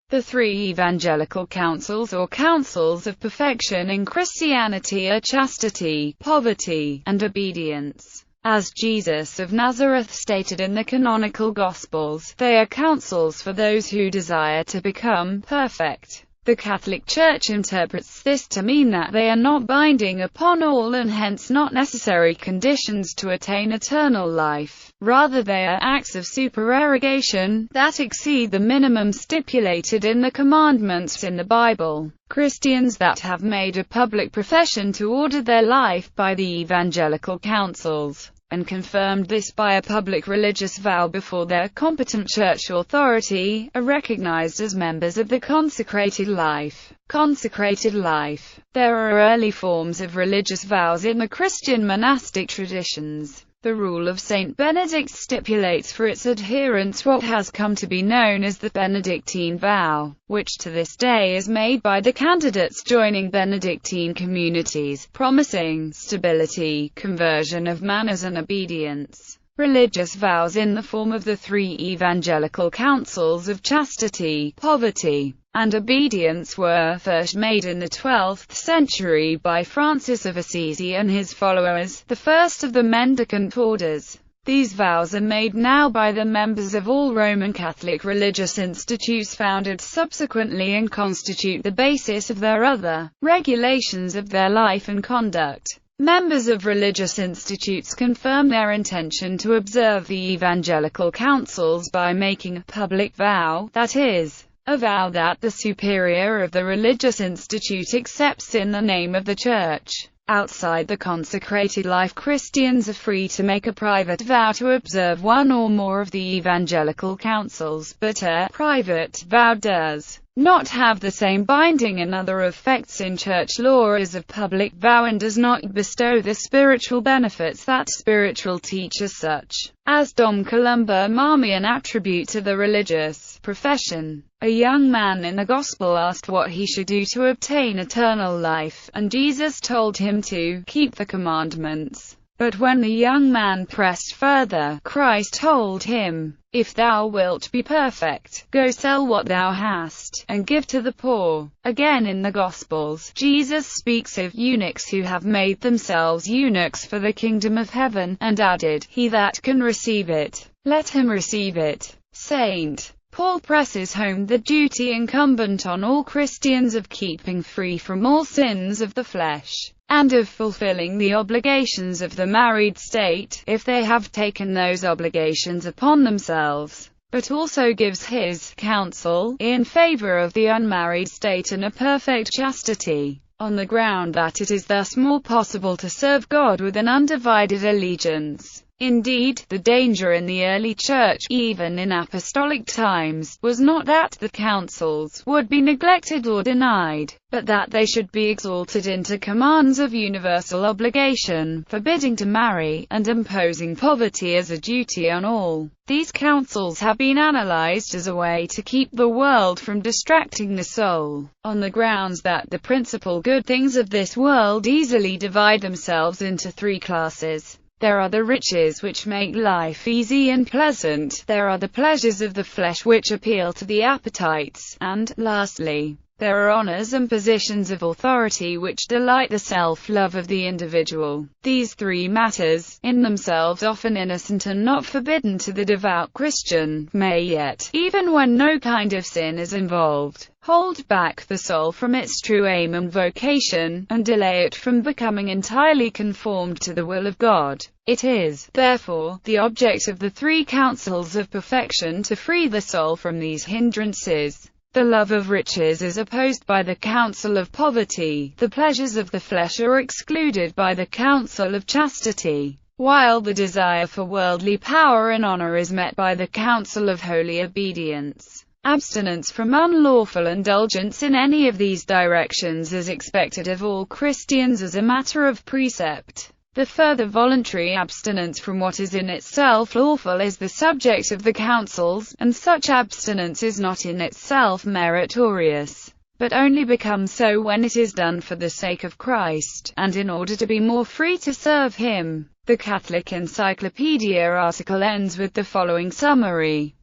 The three evangelical counsels or counsels of perfection in Christianity are chastity, poverty, and obedience. As Jesus of Nazareth stated in the canonical Gospels, they are counsels for those who desire to become perfect. The Catholic Church interprets this to mean that they are not binding upon all and hence not necessary conditions to attain eternal life. Rather, they are acts of supererogation that exceed the minimum stipulated in the commandments in the Bible. Christians that have made a public profession to order their life by the evangelical counsels, and confirmed this by a public religious vow before their competent church authority, are recognized as members of the consecrated life. Consecrated life. There are early forms of religious vows in the Christian monastic traditions. The Rule of Saint Benedict stipulates for its adherents what has come to be known as the Benedictine vow, which to this day is made by the candidates joining Benedictine communities, promising stability, conversion of manners and obedience. Religious vows in the form of the three evangelical counsels of chastity, poverty, and obedience were first made in the 12th century by Francis of Assisi and his followers, the first of the mendicant orders. These vows are made now by the members of all Roman Catholic religious institutes founded subsequently and constitute the basis of their other regulations of their life and conduct. Members of religious institutes confirm their intention to observe the evangelical counsels by making a public vow, that is, a vow that the superior of the religious institute accepts in the name of the Church. Outside the consecrated life, Christians are free to make a private vow to observe one or more of the evangelical counsels, but a private vow does not have the same binding and other effects in church law as a public vow and does not bestow the spiritual benefits that spiritual teachers such as Dom Columba Marmion attribute to the religious profession. A young man in the Gospel asked what he should do to obtain eternal life, and Jesus told him to keep the commandments. But when the young man pressed further, Christ told him, "If thou wilt be perfect, go sell what thou hast, and give to the poor." Again in the Gospels, Jesus speaks of eunuchs who have made themselves eunuchs for the kingdom of heaven, and added, "He that can receive it, let him receive it." St. Paul presses home the duty incumbent on all Christians of keeping free from all sins of the flesh, and of fulfilling the obligations of the married state, if they have taken those obligations upon themselves, but also gives his counsel in favor of the unmarried state and a perfect chastity, on the ground that it is thus more possible to serve God with an undivided allegiance. Indeed, the danger in the early church, even in apostolic times, was not that the counsels would be neglected or denied, but that they should be exalted into commands of universal obligation, forbidding to marry, and imposing poverty as a duty on all. These counsels have been analyzed as a way to keep the world from distracting the soul, on the grounds that the principal good things of this world easily divide themselves into three classes. There are the riches which make life easy and pleasant, there are the pleasures of the flesh which appeal to the appetites, and, lastly, there are honors and positions of authority which delight the self-love of the individual. These three matters, in themselves often innocent and not forbidden to the devout Christian, may yet, even when no kind of sin is involved, hold back the soul from its true aim and vocation, and delay it from becoming entirely conformed to the will of God. It is, therefore, the object of the three counsels of perfection to free the soul from these hindrances. The love of riches is opposed by the counsel of poverty, the pleasures of the flesh are excluded by the counsel of chastity, while the desire for worldly power and honor is met by the counsel of holy obedience. Abstinence from unlawful indulgence in any of these directions is expected of all Christians as a matter of precept. The further voluntary abstinence from what is in itself lawful is the subject of the counsels, and such abstinence is not in itself meritorious, but only becomes so when it is done for the sake of Christ, and in order to be more free to serve Him. The Catholic Encyclopedia article ends with the following summary.